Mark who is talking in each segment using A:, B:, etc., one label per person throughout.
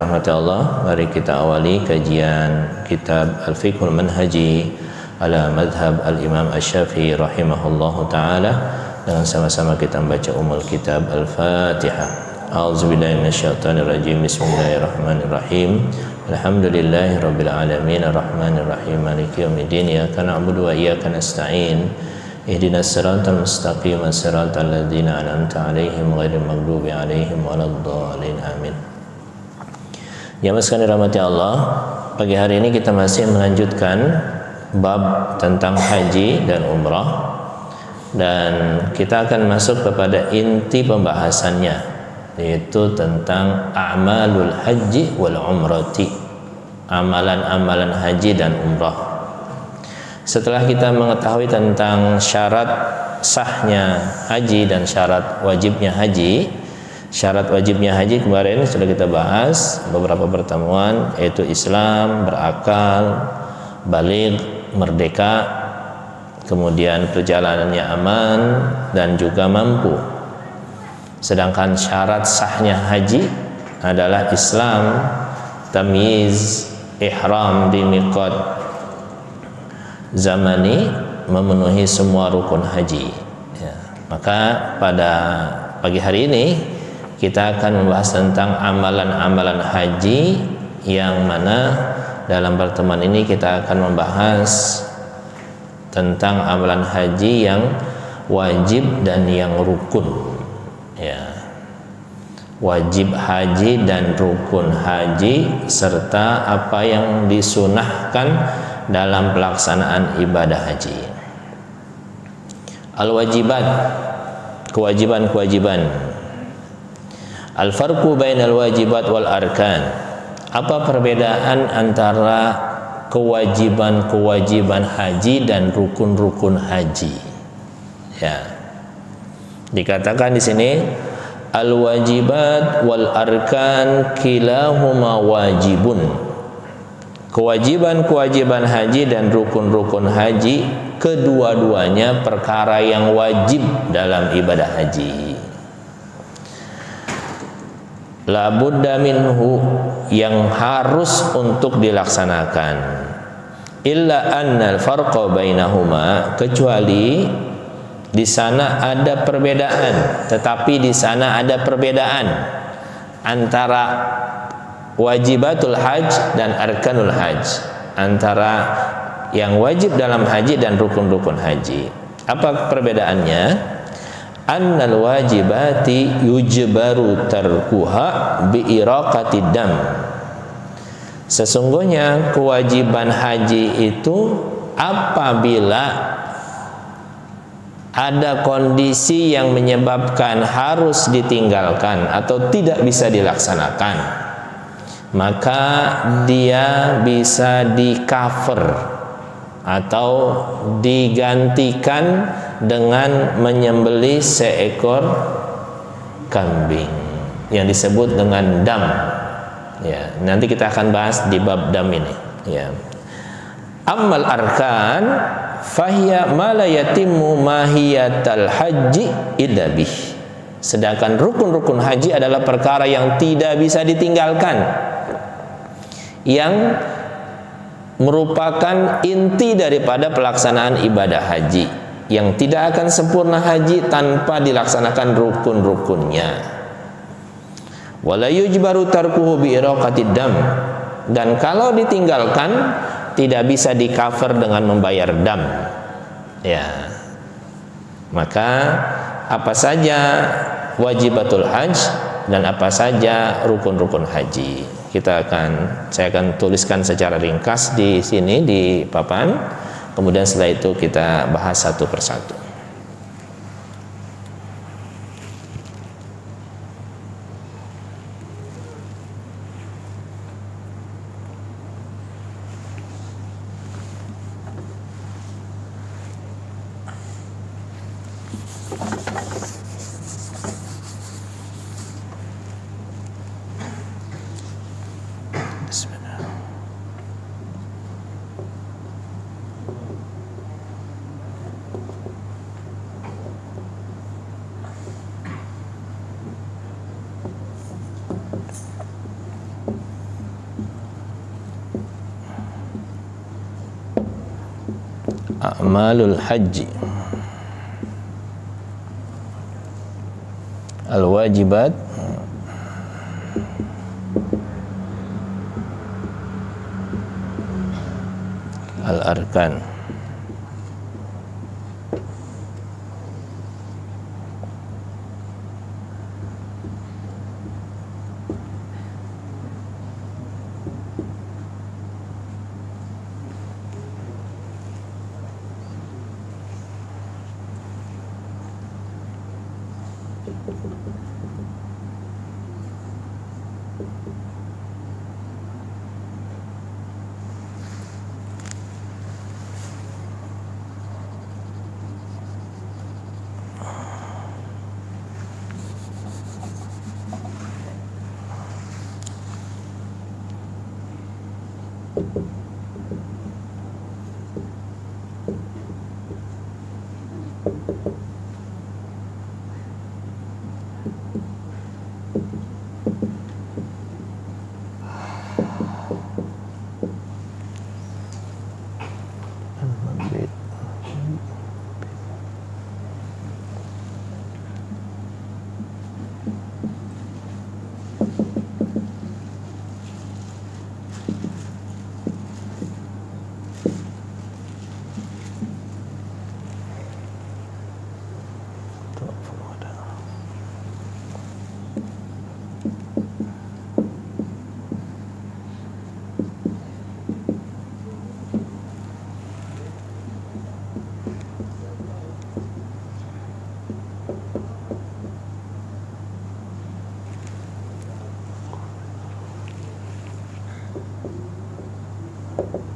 A: Rahmat Allah, mari kita awali kajian kitab Al-Fiqhul Manhaji ala madhab Al-Imam Asy-Syafi'i rahimahullahu ta'ala dengan sama-sama kita membaca kitab Al-Fatihah. A'udzubillahi minasyaitonirrajim. Bismillahirrahmanirrahim. Alhamdulillahi rabbil alamin arrahmanir rahim maliki yaumiddin iyyaka na'budu wa iyyaka nasta'in ihdinas siratal mustaqim siratal ladzina an'amta 'alaihim ghairil maghdubi 'alaihim waladdallin amin. Ya, sekalian dirahmati Allah, pagi hari ini kita masih melanjutkan bab tentang haji dan umrah, dan kita akan masuk kepada inti pembahasannya, yaitu tentang a'malul haji wal umrati, amalan-amalan haji dan umrah. Setelah kita mengetahui tentang syarat sahnya haji dan syarat wajibnya haji, syarat wajibnya haji kemarin sudah kita bahas beberapa pertemuan, yaitu Islam, berakal, baligh, merdeka, kemudian perjalanannya aman dan juga mampu. Sedangkan syarat sahnya haji adalah Islam, tamyiz, ihram di miqat zamani, memenuhi semua rukun haji. Ya, maka pada pagi hari ini kita akan membahas tentang amalan-amalan haji, yang mana dalam pertemuan ini kita akan membahas tentang amalan haji yang wajib dan yang rukun. Ya, wajib haji dan rukun haji serta apa yang disunahkan dalam pelaksanaan ibadah haji. Al-wajibat, kewajiban-kewajiban. Al-farqu bainal wajibat wal arkan. Apa perbedaan antara kewajiban-kewajiban haji dan rukun-rukun haji? Ya. Dikatakan di sini al-wajibat wal arkan kilahuma wajibun. Kewajiban-kewajiban haji dan rukun-rukun haji, kedua-duanya perkara yang wajib dalam ibadah haji. La budda minhu, yang harus untuk dilaksanakan. Illa annal farqa bainahuma, kecuali di sana ada perbedaan, tetapi di sana ada perbedaan antara wajibatul hajj dan arkanul hajj, antara yang wajib dalam haji dan rukun-rukun haji. Apa perbedaannya? Annal wajibati yujbaru tarkuha bi iraqatid dam. Sesungguhnya kewajiban haji itu apabila ada kondisi yang menyebabkan harus ditinggalkan atau tidak bisa dilaksanakan, maka dia bisa di-cover atau digantikan dengan menyembelih seekor kambing yang disebut dengan dam. Ya, nanti kita akan bahas di bab dam ini. Ya. Ammal arkan fahiya ma la yatimmu mahiyatal haji illa bih. Sedangkan rukun-rukun haji adalah perkara yang tidak bisa ditinggalkan, yang merupakan inti daripada pelaksanaan ibadah haji, yang tidak akan sempurna haji tanpa dilaksanakan rukun-rukunnya. Wala yujbaru tarkuhu bi iraqatid dam, dan kalau ditinggalkan tidak bisa di-cover dengan membayar dam. Ya. Maka apa saja wajibatul hajj dan apa saja rukun-rukun haji, saya akan tuliskan secara ringkas di sini di papan. Kemudian setelah itu kita bahas satu persatu. a'malul haji, al-wajibat, al-arkan.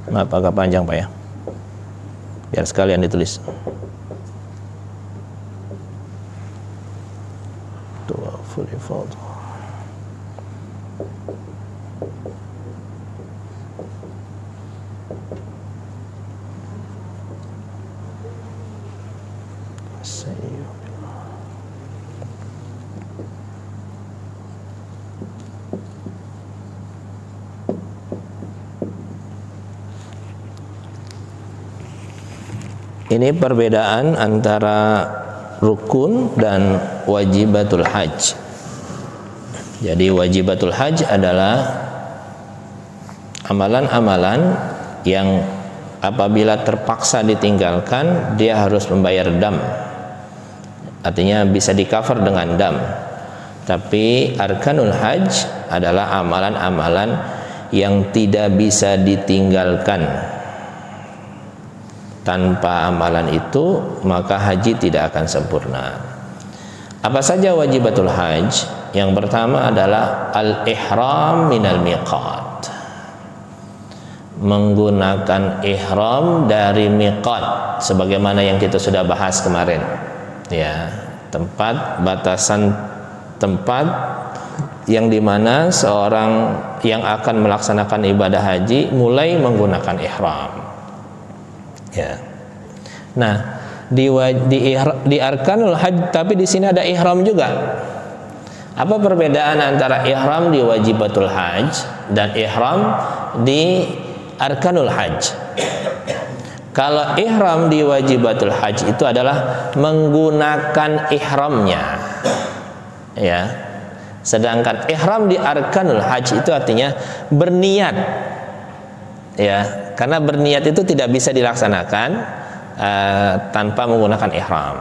A: Maaf agak panjang Pak ya, biar sekalian ditulis. Tawaful ifadah. Ini perbedaan antara rukun dan wajibatul hajj. Jadi wajibatul hajj adalah amalan-amalan yang apabila terpaksa ditinggalkan dia harus membayar dam. Artinya bisa di-cover dengan dam. Tapi arkanul hajj adalah amalan-amalan yang tidak bisa ditinggalkan. Tanpa amalan itu maka haji tidak akan sempurna. Apa saja wajibatul hajj? Yang pertama adalah al-ihram minal miqat, menggunakan ihram dari miqat, sebagaimana yang kita sudah bahas kemarin ya, tempat, batasan tempat yang dimana seorang yang akan melaksanakan ibadah haji mulai menggunakan ihram ya. Nah, di arkanul hajj tapi di sini ada ihram juga. Apa perbedaan antara ihram di wajibatul hajj dan ihram di arkanul hajj? Kalau ihram di wajibatul hajj itu adalah menggunakan ihramnya ya. Sedangkan ihram di arkanul hajj itu artinya berniat ya. Karena berniat itu tidak bisa dilaksanakan tanpa menggunakan ihram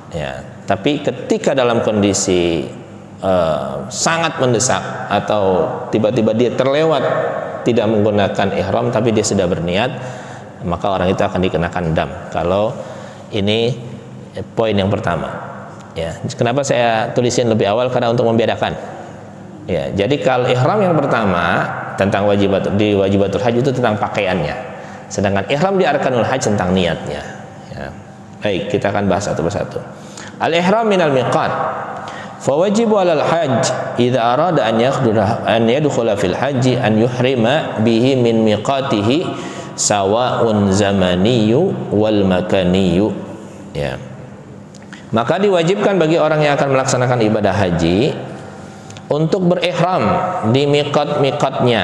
A: ya. Tapi ketika dalam kondisi sangat mendesak atau tiba-tiba dia terlewat tidak menggunakan ihram tapi dia sudah berniat, maka orang itu akan dikenakan dam. Kalau ini poin yang pertama ya. Kenapa saya tulisin lebih awal? Karena untuk membedakan ya. Jadi kalau ihram yang pertama tentang di wajibatul haji itu tentang pakaiannya, sedangkan ihram di arkanul haji tentang niatnya ya. Baik, kita akan bahas satu persatu. Al-ihram minal miqat. Fawajibu 'alal hajj idza arada an yadkhula fil haji an yuhrima bihi min miqatihi sawa'un zamaniyyu wal makaniyyu ya. Maka diwajibkan bagi orang yang akan melaksanakan ibadah haji untuk berihram di miqat-miqatnya,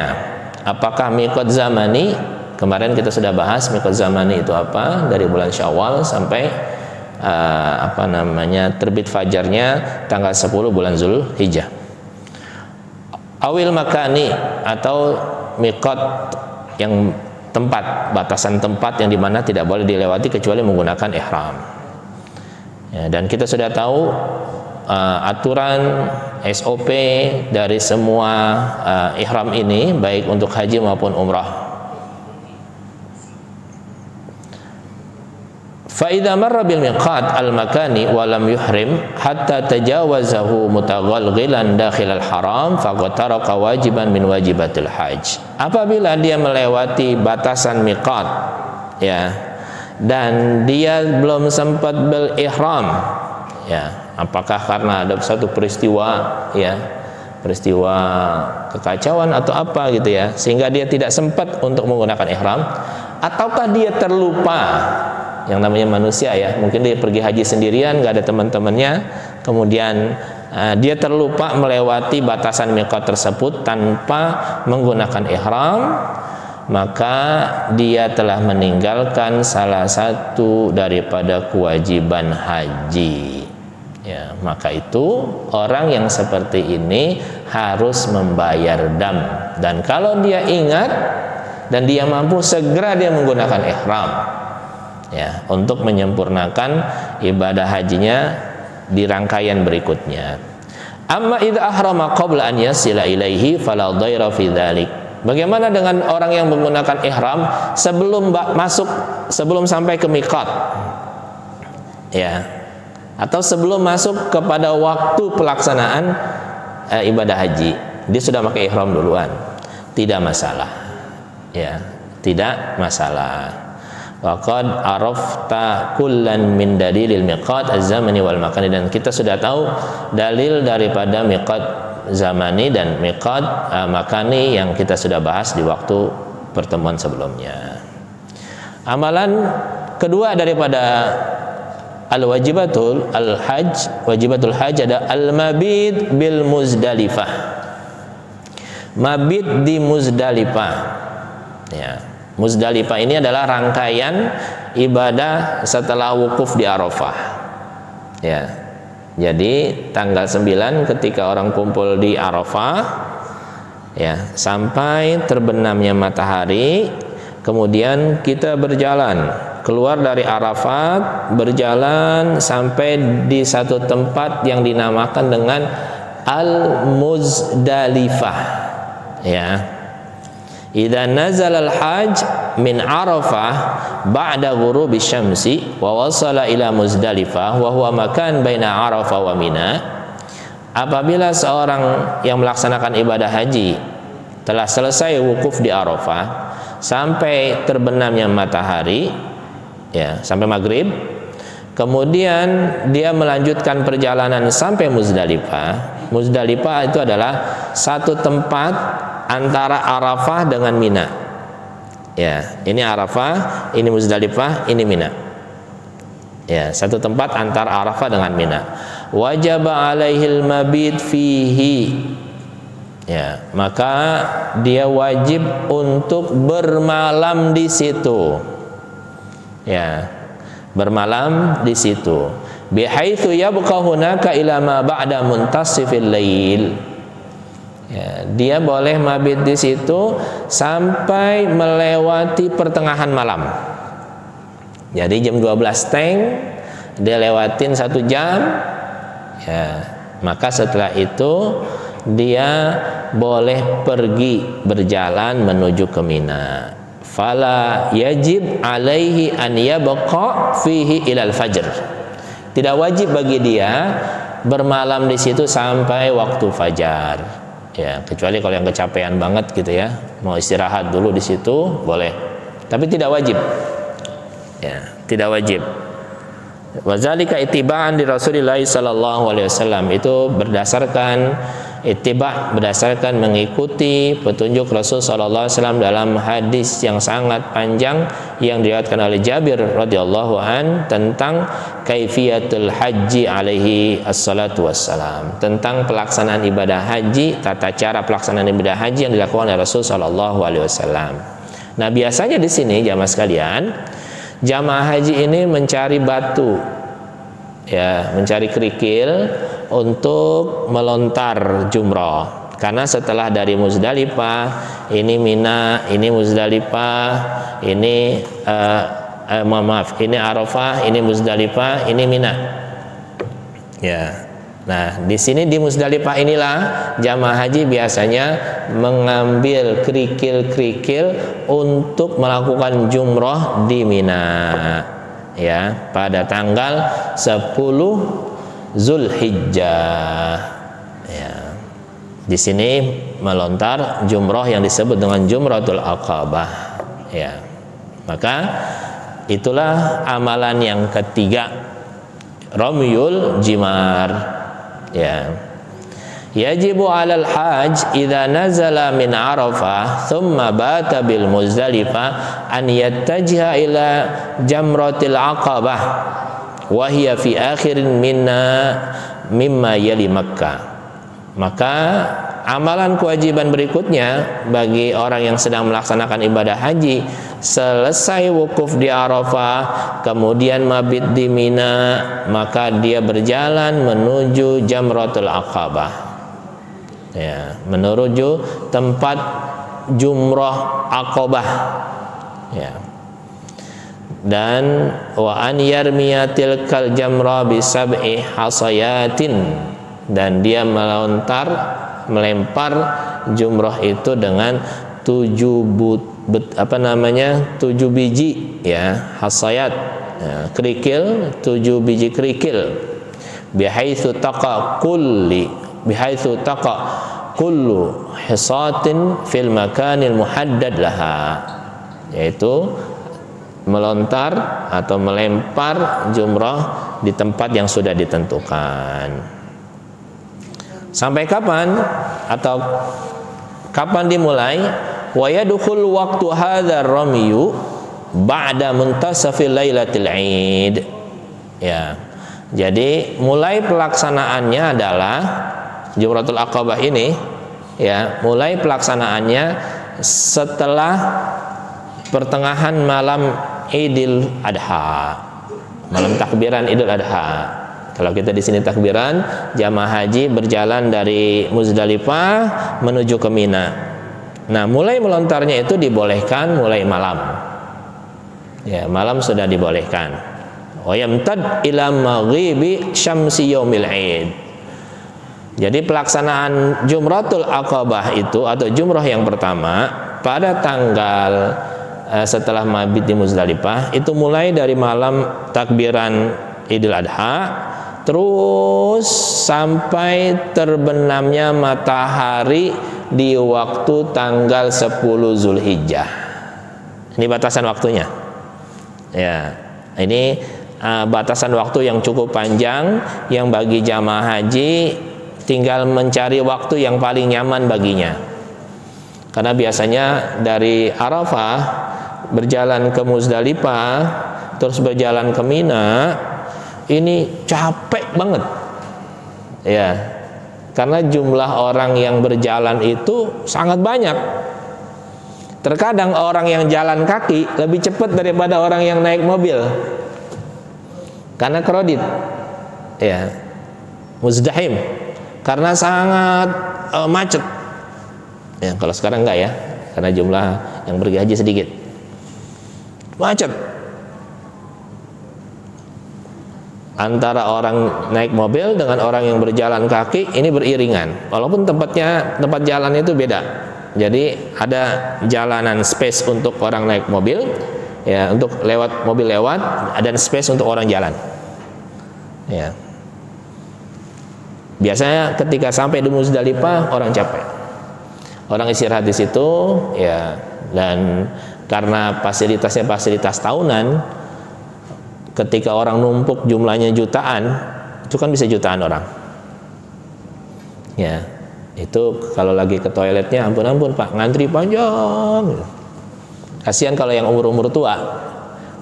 A: apakah miqat zamani Kemarin kita sudah bahas miqat zamani itu apa, dari bulan Syawal sampai terbit fajarnya tanggal 10 bulan Zulhijjah. Awil makani, atau miqat yang tempat, batasan tempat yang dimana tidak boleh dilewati kecuali menggunakan ihram. Ya, dan kita sudah tahu aturan SOP dari semua ihram ini, baik untuk haji maupun umrah. Fa'idha marra bil miqat al-makani wa lam yuhrim hatta tajawazahu mutaghalghilan dakhil al-haram faqad taraka wajiban min wajibatil hajj. Apabila dia melewati batasan miqat, ya, dan dia belum sempat berihram, ya, apakah karena ada satu peristiwa, ya, peristiwa kekacauan atau apa gitu ya, sehingga dia tidak sempat untuk menggunakan ihram, ataukah dia terlupa? Yang namanya manusia, ya, mungkin dia pergi haji sendirian, nggak ada teman-temannya, kemudian dia terlupa melewati batasan miqat tersebut tanpa menggunakan ihram, maka dia telah meninggalkan salah satu daripada kewajiban haji. Ya, maka itu orang yang seperti ini harus membayar dam, dan kalau dia ingat dan dia mampu, segera dia menggunakan ihram, ya, untuk menyempurnakan ibadah hajinya di rangkaian berikutnya. Amma idza ahrama qabla an yasila ilaihi fala dhaira fi dzalik. Bagaimana dengan orang yang menggunakan ihram sebelum sampai ke miqat, ya, atau sebelum masuk kepada waktu pelaksanaan ibadah haji, dia sudah pakai ihram duluan, tidak masalah, ya, tidak masalah. Waqad arafta kullan min dalilil miqat az-zamani wal makani, dan kita sudah tahu dalil daripada miqat zamani dan miqat makani yang kita sudah bahas di waktu pertemuan sebelumnya. Amalan kedua daripada al-wajibatul al-hajj, wajibatul hajj, ada al-mabit bil Muzdalifah. Mabit di Muzdalifah, ya. Muzdalifah ini adalah rangkaian ibadah setelah wukuf di Arafah, ya. Jadi tanggal 9 ketika orang kumpul di Arafah, ya, sampai terbenamnya matahari, kemudian kita berjalan keluar dari Arafat, berjalan sampai di satu tempat yang dinamakan dengan Al-Muzdalifah, ya. Idza nazala al-hajj min Arafah ba'da ghurubi syamsi wa wasala ila Muzdalifah wa huwa makan baina Arafah wa Mina. Apabila seorang yang melaksanakan ibadah haji telah selesai wukuf di Arafah sampai terbenamnya matahari, ya, sampai maghrib, kemudian dia melanjutkan perjalanan sampai Muzdalifah. Muzdalifah itu adalah satu tempat antara Arafah dengan Mina, ya. Ini Arafah, ini Muzdalifah, ini Mina, ya, satu tempat antara Arafah dengan Mina. Wajaba alaihil mabit fihi, ya, maka dia wajib untuk bermalam di situ, ya, bermalam di situ. Bihaitsu yabqa hunaka ila ma ba'da muntasifil lail. Ya, dia boleh mabit di situ sampai melewati pertengahan malam. Jadi jam 12 dia lewatin 1 jam, ya, maka setelah itu dia boleh pergi berjalan menuju ke Mina. Fala yajib alaihi an yabqa fihi ilal fajr. Tidak wajib bagi dia bermalam di situ sampai waktu fajar, ya, kecuali kalau yang kecapean banget gitu ya, mau istirahat dulu di situ boleh, tapi tidak wajib, ya, tidak wajib. Wazalika ittiba'an di Rasulillah sallallahu alaihi wasallam, itu berdasarkan ittiba', berdasarkan mengikuti petunjuk Rasul sallallahu alaihi wasallam dalam hadis yang sangat panjang yang diriwayatkan oleh Jabir radhiyallahu an tentang kaifiyatul haji alaihi assalatu wassalam, tentang pelaksanaan ibadah haji, tata cara pelaksanaan ibadah haji yang dilakukan oleh Rasul sallallahu alaihi wasallam. Nah, biasanya di sini jamaah sekalian, jamaah haji ini mencari batu, ya, mencari kerikil untuk melontar jumroh. Karena setelah dari Muzdalifah, ini Mina, ini Muzdalifah, ini ini Arafah, ini Muzdalifah, ini Mina. Ya. Nah, di sini di Muzdalifah inilah jamaah haji biasanya mengambil kerikil-kerikil untuk melakukan jumroh di Mina, ya, pada tanggal 10 Zulhijjah. Ya. Di sini melontar jumroh yang disebut dengan Jumratul Aqabah. Ya. Maka itulah amalan yang ketiga, Ramyul Jimar. Ya. Yajibu 'alal hajj idza nazala min Arafah thumma bata bil Muzdalifah an yattajiha ila jamratil Aqabah wa hiya fi akhirin mimma yali Makkah. Maka amalan kewajiban berikutnya bagi orang yang sedang melaksanakan ibadah haji, selesai wukuf di Arafah, kemudian mabit di Mina, maka dia berjalan menuju Jamratul Aqabah, ya, menuju tempat jumrah Aqabah, ya. Dan wa an yarmiyatil kal jamra bi sab'i hasayatin, dan dia melempar jumrah itu dengan 7 biji, ya, hasayat, ya, kerikil, 7 biji kerikil, bihaitsu taqa kullu hisatin fil makanil muhaddad laha, yaitu melontar atau melempar jumrah di tempat yang sudah ditentukan. Sampai kapan atau kapan dimulai? Wa yadkhul waqtu hadzal ramyu ba'da muntasafil lailatul Id. Ya. Jadi mulai pelaksanaannya adalah Jumratul Aqabah ini, ya, mulai pelaksanaannya setelah pertengahan malam Idul Adha, malam takbiran Idul Adha. Kalau kita di sini takbiran, jamaah haji berjalan dari Muzdalifah menuju ke Mina. Nah, mulai melontarnya itu dibolehkan mulai malam. Ya, malam sudah dibolehkan. Wa yamtad ila maghribi syamsi yaumil Id. Jadi pelaksanaan Jumratul Aqabah itu atau jumrah yang pertama pada tanggal setelah mabit di Muzdalifah itu mulai dari malam takbiran Idul Adha terus sampai terbenamnya matahari di waktu tanggal 10 Zulhijjah. Ini batasan waktunya. Ya, ini batasan waktu yang cukup panjang yang bagi jamaah haji tinggal mencari waktu yang paling nyaman baginya. Karena biasanya dari Arafah berjalan ke Muzdalifah terus berjalan ke Mina, ini capek banget, ya, karena jumlah orang yang berjalan itu sangat banyak. Terkadang orang yang jalan kaki lebih cepat daripada orang yang naik mobil, karena kredit, ya, muzdahim, karena sangat macet. Ya, kalau sekarang enggak ya, karena jumlah yang pergi haji sedikit, macet. Antara orang naik mobil dengan orang yang berjalan kaki ini beriringan, walaupun tempat jalan itu beda. Jadi ada jalanan space untuk orang naik mobil, ya, untuk lewat mobil lewat, dan space untuk orang jalan. Ya. Biasanya ketika sampai di Muzdalifah orang capek, orang istirahat di situ, ya, dan karena fasilitasnya fasilitas tahunan. Ketika orang numpuk jumlahnya jutaan, itu kan bisa jutaan orang. Ya, itu kalau lagi ke toiletnya ampun Pak, ngantri panjang. Kasihan kalau yang umur-umur tua.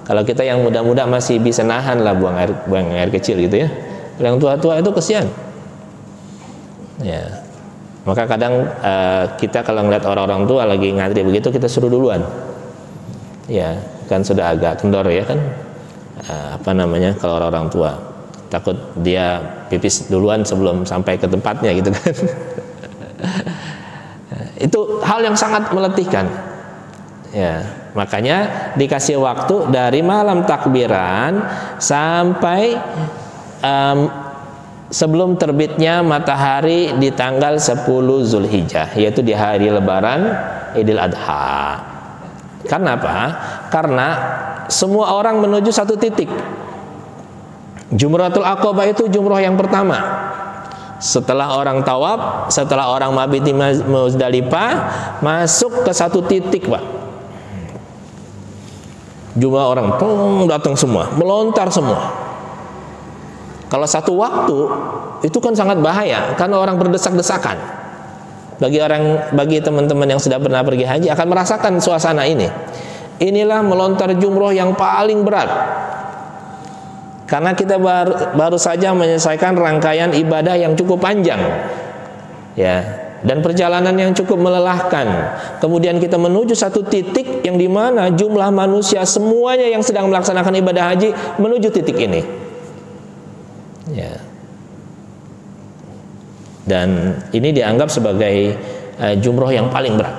A: Kalau kita yang muda-muda masih bisa nahan lah buang air kecil gitu ya. Yang tua-tua itu kasihan. Ya. Maka kadang kita kalau ngeliat orang-orang tua lagi ngantri begitu, kita suruh duluan. Ya, kan sudah agak kendor ya kan. Apa namanya kalau orang tua, takut dia pipis duluan sebelum sampai ke tempatnya gitu kan. Itu hal yang sangat meletihkan. Ya, makanya dikasih waktu dari malam takbiran sampai sebelum terbitnya matahari di tanggal 10 Zulhijjah, yaitu di hari lebaran Idul Adha. Karena apa? Karena semua orang menuju satu titik. Jumratul Aqabah itu jumrah yang pertama. Setelah orang tawaf, setelah orang mabit di Muzdalifah, masuk ke satu titik, Pak. Jumlah orang datang semua, melontar semua. Kalau satu waktu itu kan sangat bahaya karena orang berdesak-desakan. Bagi teman-teman yang sudah pernah pergi haji akan merasakan suasana ini. Inilah melontar jumroh yang paling berat. Karena kita baru saja menyelesaikan rangkaian ibadah yang cukup panjang. Ya, dan perjalanan yang cukup melelahkan. Kemudian kita menuju satu titik yang dimana jumlah manusia semuanya yang sedang melaksanakan ibadah haji menuju titik ini. Ya. Dan ini dianggap sebagai jumroh yang paling berat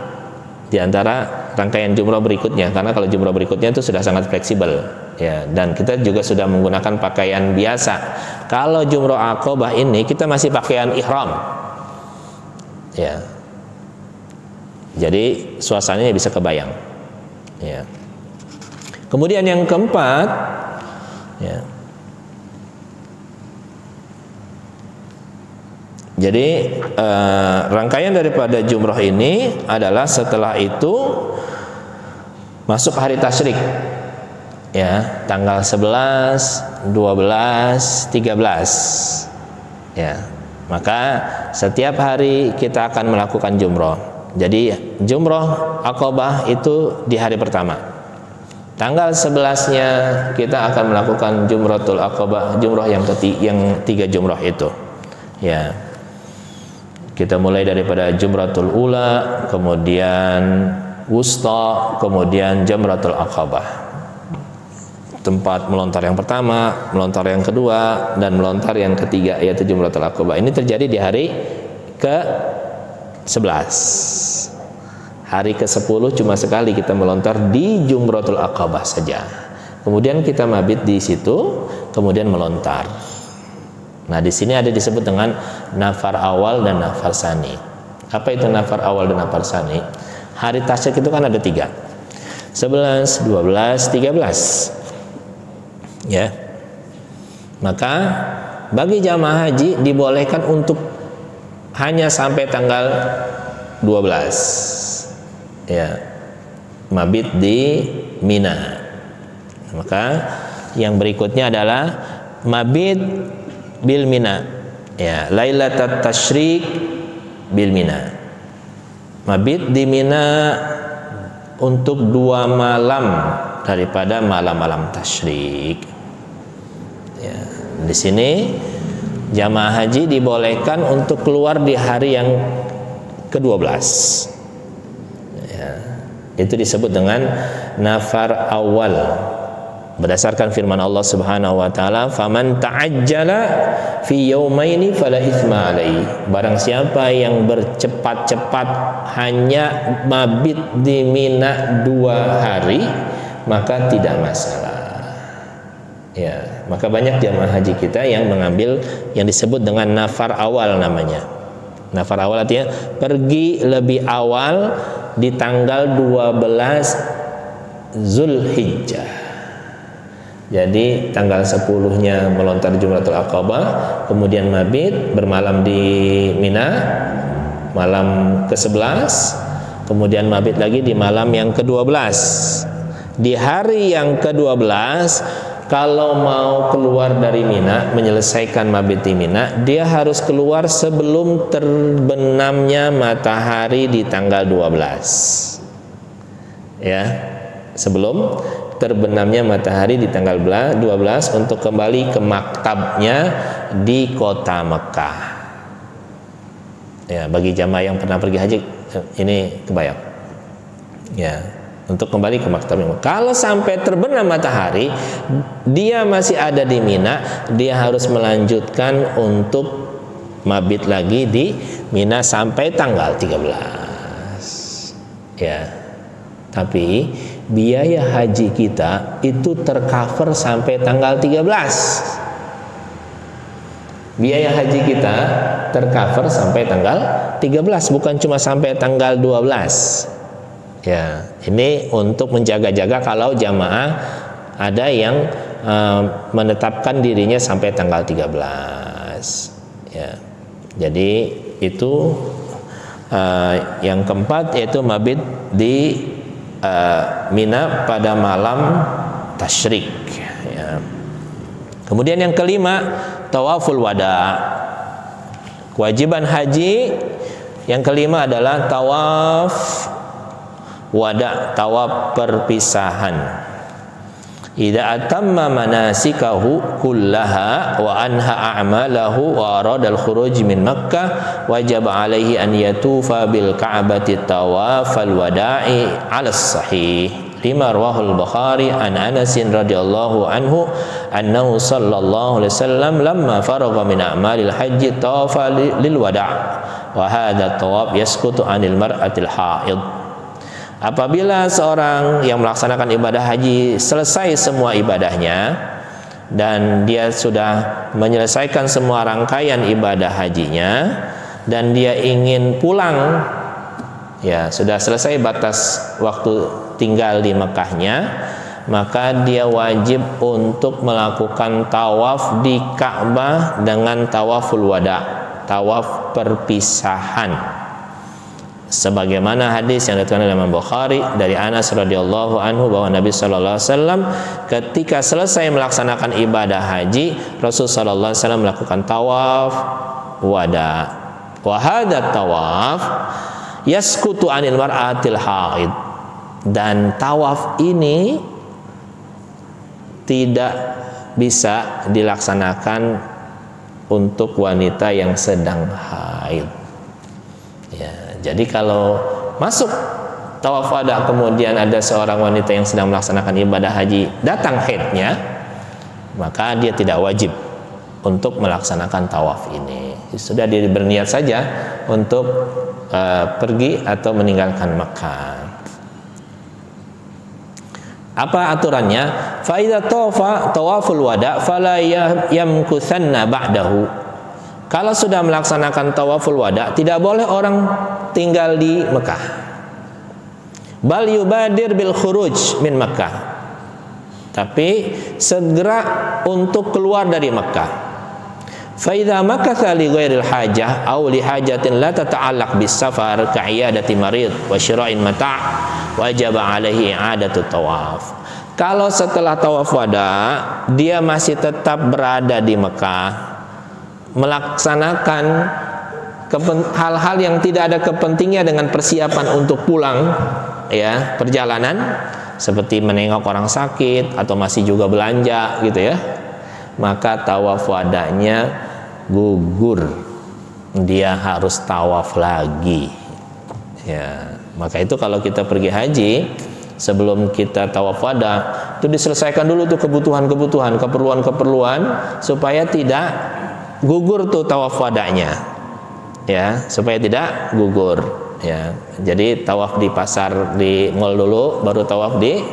A: di antara rangkaian jumroh berikutnya, karena kalau jumroh berikutnya itu sudah sangat fleksibel ya, dan kita juga sudah menggunakan pakaian biasa. Kalau jumroh Aqabah ini kita masih pakaian ihram ya, jadi suasananya bisa kebayang ya. Kemudian yang keempat ya, jadi rangkaian daripada jumroh ini adalah setelah itu masuk hari tasyrik ya, tanggal 11, 12, 13 ya. Maka setiap hari kita akan melakukan jumroh. Jadi jumroh Aqabah itu di hari pertama. Tanggal 11-nya kita akan melakukan jumratul Aqabah, jumroh yang 3 jumroh itu ya. Kita mulai daripada jumratul ula, kemudian wusta, kemudian jamratul Aqabah. Tempat melontar yang pertama, melontar yang kedua, dan melontar yang ketiga, yaitu jumratul Aqabah. Ini terjadi di hari ke-11. Hari ke-10 cuma sekali kita melontar di jumratul Aqabah saja. Kemudian kita mabit di situ, kemudian melontar. Nah, di sini ada disebut dengan nafar awal dan nafar sani. Apa itu nafar awal dan nafar sani? Hari tasyrik itu kan ada 3. 11, 12, 13. Ya. Maka bagi jamaah haji dibolehkan untuk hanya sampai tanggal 12. Ya. Mabit di Mina. Maka yang berikutnya adalah mabit bil Mina ya, lailatat tasyrik bil Mina, mabit di Mina untuk 2 malam daripada malam-malam tasyrik ya. Di sini jamaah haji dibolehkan untuk keluar di hari yang ke-12 ya. Itu disebut dengan nafar awal berdasarkan firman Allah Subhanahu wa taala, "Faman ta'ajjala fi yaumaini fala itsma alaihi." Barang siapa yang bercepat-cepat hanya mabit di Mina 2 hari, maka tidak masalah. Ya, maka banyak jamaah haji kita yang mengambil yang disebut dengan nafar awal namanya. Nafar awal artinya pergi lebih awal di tanggal 12 Zulhijjah. Jadi tanggal 10-nya melontar jumratul Aqabah, kemudian mabit bermalam di Mina malam ke-11, kemudian mabit lagi di malam yang ke-12. Di hari yang ke-12 kalau mau keluar dari Mina, menyelesaikan mabit di Mina, dia harus keluar sebelum terbenamnya matahari di tanggal 12. Ya, sebelum terbenamnya matahari di tanggal 12 untuk kembali ke maktabnya di kota Mekah. Ya, bagi jamaah yang pernah pergi haji ini kebayang. Ya. untuk kembali ke maktab. Kalau sampai terbenam matahari dia masih ada di Mina, dia harus melanjutkan untuk mabit lagi di Mina sampai tanggal 13 ya. Tapi biaya haji kita itu tercover sampai tanggal 13. Biaya haji kita tercover sampai tanggal 13, bukan cuma sampai tanggal 12. Ya, ini untuk menjaga-jaga kalau jamaah ada yang menetapkan dirinya sampai tanggal 13. Ya. Jadi itu yang keempat yaitu mabit di Mina pada malam tasyrik ya. Kemudian yang kelima tawaful wada. Kewajiban haji yang kelima adalah tawaf wada, tawaf perpisahan. Idza atamma manasikahu kullaha wa anha a'malahu wa arada al-khuruj min Makkah wajib alaihi an yatufa bil Ka'bati tawafal wada'i 'ala sahih. Lima rawahul Bukhari an Anas radhiyallahu anhu annahu sallallahu alaihi wasallam lamma faragha min a'malil haji tawafa lil wada' wa hadha tawaf yasqutu 'anil mar'atil haid. Apabila seorang yang melaksanakan ibadah haji selesai semua ibadahnya dan dia sudah menyelesaikan semua rangkaian ibadah hajinya dan dia ingin pulang, ya sudah selesai batas waktu tinggal di Mekahnya, maka dia wajib untuk melakukan tawaf di Ka'bah dengan tawaful wada, tawaf perpisahan. Sebagaimana hadis yang diriwayatkan oleh Imam Bukhari dari Anas radhiyallahu anhu bahwa Nabi sallallahu alaihi wasallam ketika selesai melaksanakan ibadah haji, Rasul sallallahu alaihi wasallam melakukan tawaf wada. Wa hadza tawaf yasqutu 'anil mar'atil haid. Dan tawaf ini tidak bisa dilaksanakan untuk wanita yang sedang haid. Ya. Jadi kalau masuk tawaf wada kemudian ada seorang wanita yang sedang melaksanakan ibadah haji datang haidnya, maka dia tidak wajib untuk melaksanakan tawaf ini. Sudah dia berniat saja untuk pergi atau meninggalkan Makkah. Apa aturannya? Fa idza tawafa tawaful wada fala yamkuthanna ba'dahu. Kalau sudah melaksanakan tawaful wada, tidak boleh orang tinggal di Mekah. Bal yubadir bil khuruj min Mekah. Tapi segera untuk keluar dari Mekah. Fa idza makatha li ghairil hajah aw li hajatin la tata'allaq bis safar ka'iyadati marid wa syira'in mata' wajib alaihi i'adatu tawaf. Kalau setelah tawaf wada dia masih tetap berada di Mekah, melaksanakan hal-hal yang tidak ada kepentingnya dengan persiapan untuk pulang, ya, perjalanan seperti menengok orang sakit atau masih juga belanja gitu ya, maka tawaf wadanya gugur, dia harus tawaf lagi ya. Maka itu kalau kita pergi haji, sebelum kita tawaf wada itu diselesaikan dulu tuh kebutuhan-kebutuhan, keperluan-keperluan supaya tidak gugur tuh tawaf wadanya ya, supaya tidak gugur ya. Jadi tawaf di pasar di mall dulu baru tawaf di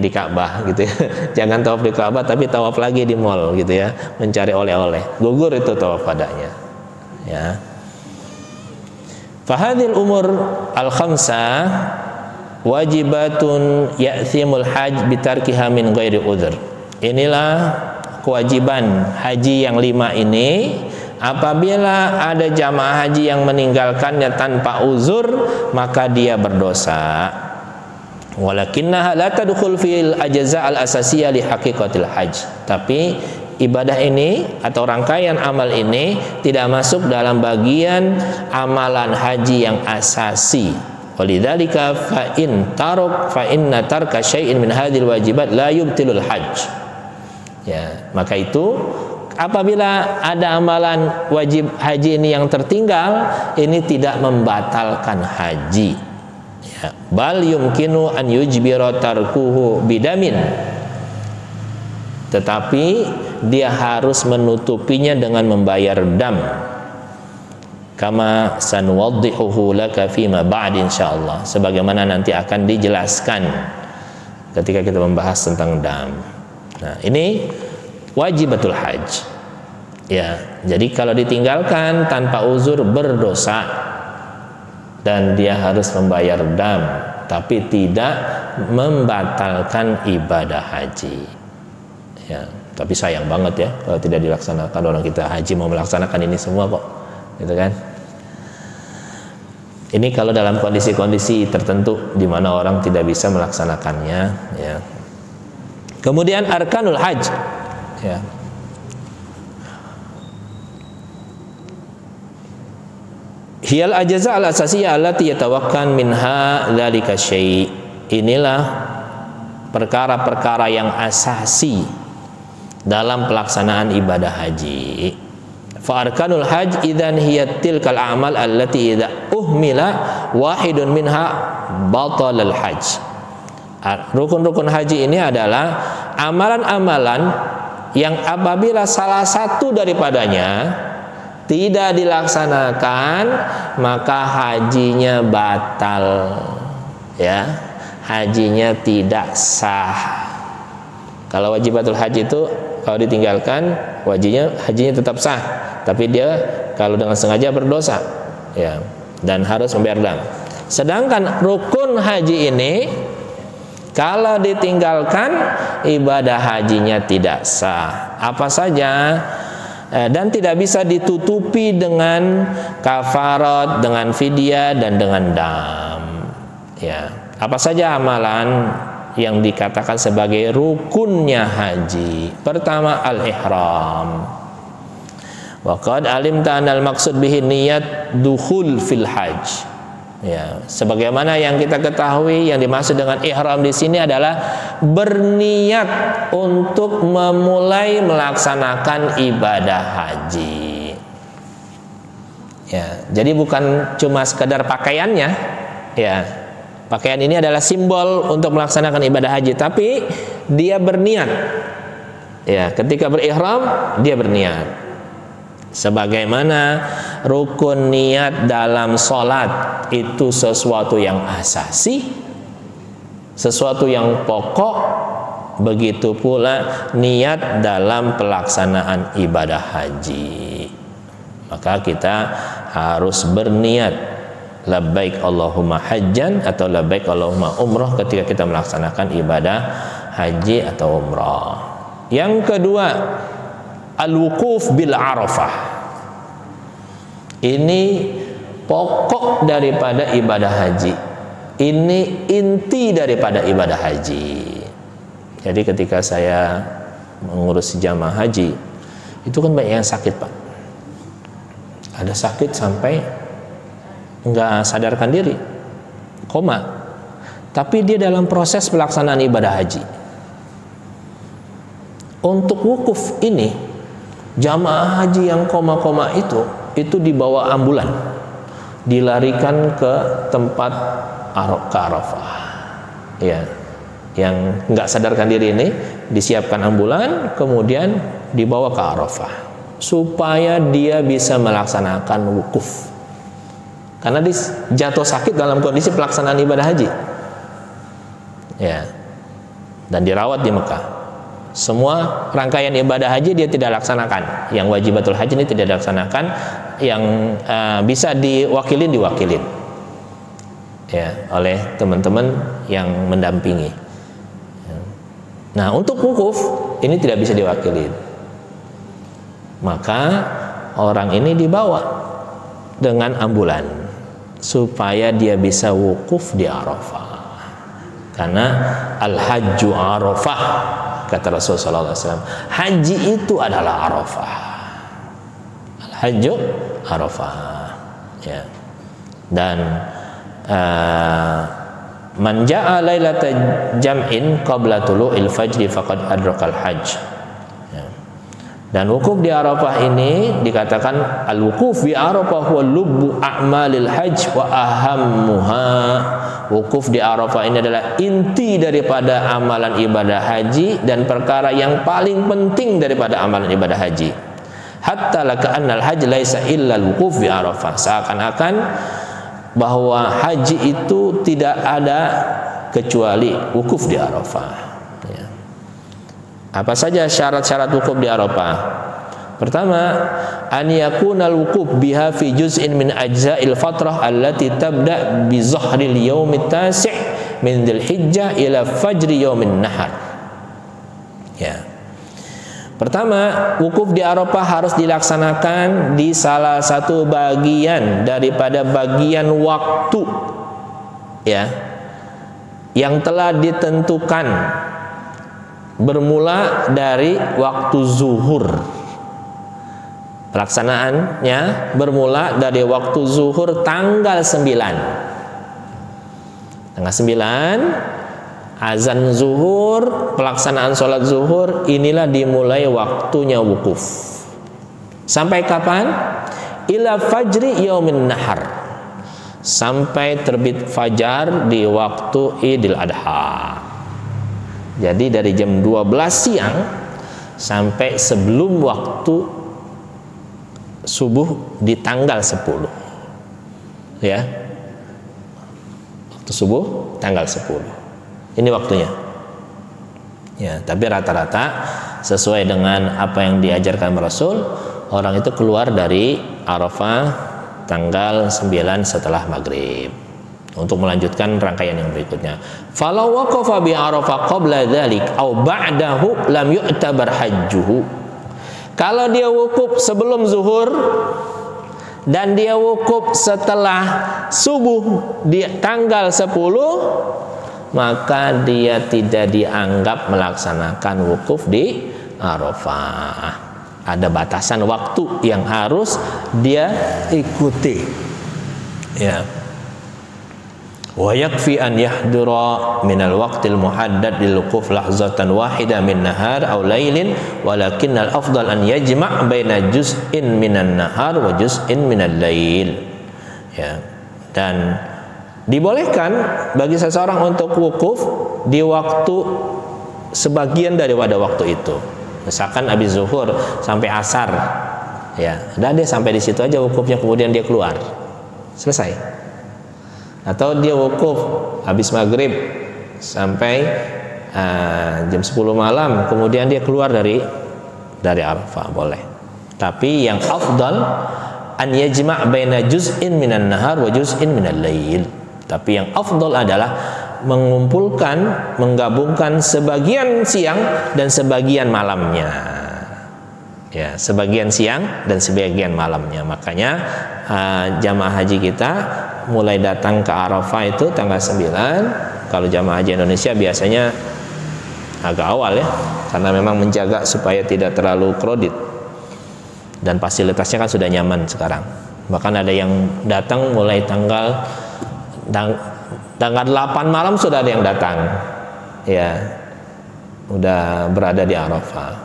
A: Ka'bah gitu ya. Jangan tawaf di Ka'bah tapi tawaf lagi di mall gitu ya, mencari oleh-oleh, gugur itu tawaf wadanya ya. Fahadhil umur al-khamsah wajibatun ya'thimul hajj bitarkiha min ghairi udhr. Inilah kewajiban haji yang 5 ini. Apabila ada jamaah haji yang meninggalkannya tanpa uzur, maka dia berdosa. Walakinnaha la tadkhul fil ajza al asasiyah li haqiqatil hajj. Tapi ibadah ini atau rangkaian amal ini tidak masuk dalam bagian amalan haji yang asasi. Walidzalika fa inna tarka syai'in min hadhil wajibat la yubtilul hajj. Ya, maka itu apabila ada amalan wajib haji ini yang tertinggal, ini tidak membatalkan haji. Ya, bal yumkinu an yujbira tarkuhu bidamin. Tetapi dia harus menutupinya dengan membayar dam. Kama sanuwaddihuhu laka fima ba'd insyaallah. Sebagaimana nanti akan dijelaskan ketika kita membahas tentang dam. Nah, ini wajibatul hajj. Ya, jadi kalau ditinggalkan tanpa uzur berdosa dan dia harus membayar dam, tapi tidak membatalkan ibadah haji. Ya, tapi sayang banget ya kalau tidak dilaksanakan. Orang kita haji mau melaksanakan ini semua kok, gitu kan? Ini kalau dalam kondisi-kondisi tertentu di mana orang tidak bisa melaksanakannya, ya. Kemudian arkanul hajj, ya. Hiyal ajaza al asasiyah allati yatawakkan minha dzalika syai'. Inilah perkara-perkara yang asasi dalam pelaksanaan ibadah haji. Fa arkanul hajj idzan hiya tilkal a'mal allati idza uhmila wahidun minha batal al hajj. Rukun-rukun haji ini adalah amalan-amalan yang apabila salah satu daripadanya tidak dilaksanakan maka hajinya batal, ya, hajinya tidak sah. Kalau wajibatul haji itu kalau ditinggalkan hajinya tetap sah, tapi dia kalau dengan sengaja berdosa, ya, dan harus membayar dam. Sedangkan rukun haji ini kalau ditinggalkan ibadah hajinya tidak sah. Apa saja? Dan tidak bisa ditutupi dengan kafarat, dengan fidyah, dan dengan dam. Ya, apa saja amalan yang dikatakan sebagai rukunnya haji? Pertama, al-ihram. Wa qad alimta anal maksud bihi niyat dukhul fil hajj. Ya, sebagaimana yang kita ketahui, yang dimaksud dengan ihram di sini adalah berniat untuk memulai melaksanakan ibadah haji. Ya, jadi bukan cuma sekedar pakaiannya, ya. Pakaian ini adalah simbol untuk melaksanakan ibadah haji, tapi dia berniat. Ya, ketika berihram dia berniat. Sebagaimana rukun niat dalam sholat itu sesuatu yang asasi, sesuatu yang pokok, begitu pula niat dalam pelaksanaan ibadah haji. Maka kita harus berniat labbaik Allahumma hajjan atau labbaik Allahumma umrah ketika kita melaksanakan ibadah haji atau umrah. Yang kedua, al-wukuf bil Arafah. Ini pokok daripada ibadah haji. Ini inti daripada ibadah haji. Jadi ketika saya mengurus jamaah haji, itu kan banyak yang sakit, Pak. Ada sakit sampai nggak sadarkan diri, koma. Tapi dia dalam proses pelaksanaan ibadah haji. Untuk wukuf ini, jamaah haji yang koma-koma itu dibawa ambulan, dilarikan ke tempat ke Arafah. Ya, yang nggak sadarkan diri ini disiapkan ambulan, kemudian dibawa ke Arafah supaya dia bisa melaksanakan wukuf. Karena dia jatuh sakit dalam kondisi pelaksanaan ibadah haji. Ya, dan dirawat di Mekah. Semua rangkaian ibadah haji dia tidak laksanakan. Yang wajibatul haji ini tidak dilaksanakan. Yang bisa diwakilin ya, oleh teman-teman yang mendampingi. Nah, untuk wukuf ini tidak bisa diwakilin. Maka orang ini dibawa dengan ambulan supaya dia bisa wukuf di Arafah. Karena al-hajju Arafah, kata Rasulullah SAW. Haji itu adalah Arafah. Al-hajju Arafah. Ya. Dan man ja'a lailata jam'in qabla tulu'il fajri faqad adrakal hajj. Ya. Dan wukuf di Arafah ini dikatakan al-wukuf bi Arafah huwa lubbu a'malil hajj wa ahammuha wukuf di Arafah ini adalah inti daripada amalan ibadah haji dan perkara yang paling penting daripada amalan ibadah haji. Hatta laka'annal hajj laisa illa al-wukuf bi Arafah. Seakan-akan bahwa haji itu tidak ada kecuali wukuf di Arafah. Ya. Apa saja syarat-syarat wukuf di Arafah? Pertama, an yakunal wukuf biha fi juz'in min ajza'il fatrah allati tabda bi zahril yaumit tasi' min dzulhijjah ila fajri yaumin nahar. Ya. Pertama, wukuf di Arafah harus dilaksanakan di salah satu bagian daripada bagian waktu, ya, yang telah ditentukan bermula dari waktu zuhur. Pelaksanaannya bermula dari waktu zuhur tanggal 9. Tanggal 9 azan zuhur, pelaksanaan sholat zuhur, inilah dimulai waktunya wukuf. Sampai kapan? Ila fajri yaumin nahar, sampai terbit fajar di waktu Idul Adha. Jadi dari jam 12 siang sampai sebelum waktu subuh di tanggal 10, ya, waktu subuh tanggal 10 ini waktunya, ya. Tapi rata-rata sesuai dengan apa yang diajarkan Rasul, orang itu keluar dari Arafah tanggal 9 setelah maghrib untuk melanjutkan rangkaian yang berikutnya. Falau waqafa bi Arafah qabla dzalik aw ba'dahu lam yu'tabar hajjuhu. Kalau dia wukuf sebelum zuhur dan dia wukuf setelah subuh di tanggal 10, maka dia tidak dianggap melaksanakan wukuf di Arafah. Ada batasan waktu yang harus dia ikuti, ya. Wa yakfi an yahdura minal waqtil muhaddad lil wuquf lahzatan wahida min nahar aw lailin walakinnal afdal an yajma' baina juz'in minan nahar wa juz'in minal lail, ya. Dan dibolehkan bagi seseorang untuk wukuf di waktu sebagian daripada waktu itu. Misalkan habis zuhur sampai asar, ya, dan dia sampai di situ aja wukufnya, kemudian dia keluar, selesai. Atau dia wukuf habis maghrib sampai jam 10 malam, kemudian dia keluar dari Arafah, boleh. Tapi yang afdal an yajma' baina juz'in minan nahar wa juz'in minal lail. Tapi yang afdal adalah menggabungkan sebagian siang dan sebagian malamnya, ya, sebagian siang dan sebagian malamnya. Makanya jamaah haji kita mulai datang ke Arafah itu tanggal 9. Kalau jamaah haji Indonesia biasanya agak awal, ya, karena memang menjaga supaya tidak terlalu kredit, dan fasilitasnya kan sudah nyaman sekarang. Bahkan ada yang datang mulai tanggal 8 malam sudah ada yang datang, ya, udah berada di Arafah.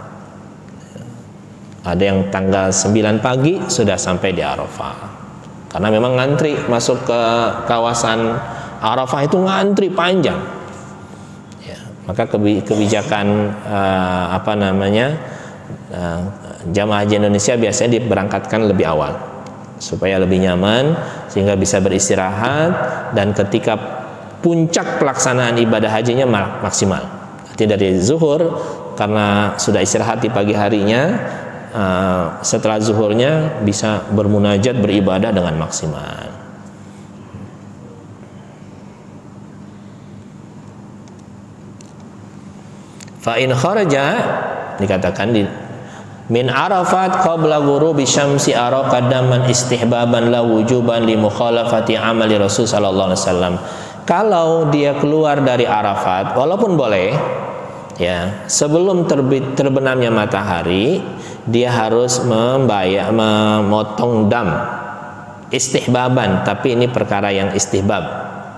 A: Ada yang tanggal 9 pagi sudah sampai di Arafah. Karena memang ngantri masuk ke kawasan Arafah itu ngantri panjang, ya. Maka kebijakan jamaah haji Indonesia biasanya diberangkatkan lebih awal supaya lebih nyaman, sehingga bisa beristirahat, dan ketika puncak pelaksanaan ibadah hajinya maksimal. Artinya dari zuhur, karena sudah istirahat di pagi harinya, setelah zuhurnya bisa bermunajat, beribadah dengan maksimal. Fa in kharaja, dikatakan di min Arafat qabla ghurubi syamsi ara qadaman istihbaban la wujuban li mukhalafati amali Rasul sallallahu alaihi wasallam. Kalau dia keluar dari Arafat, walaupun boleh, ya, sebelum terbenamnya matahari, dia harus memotong dam istihbaban. Tapi ini perkara yang istihbab,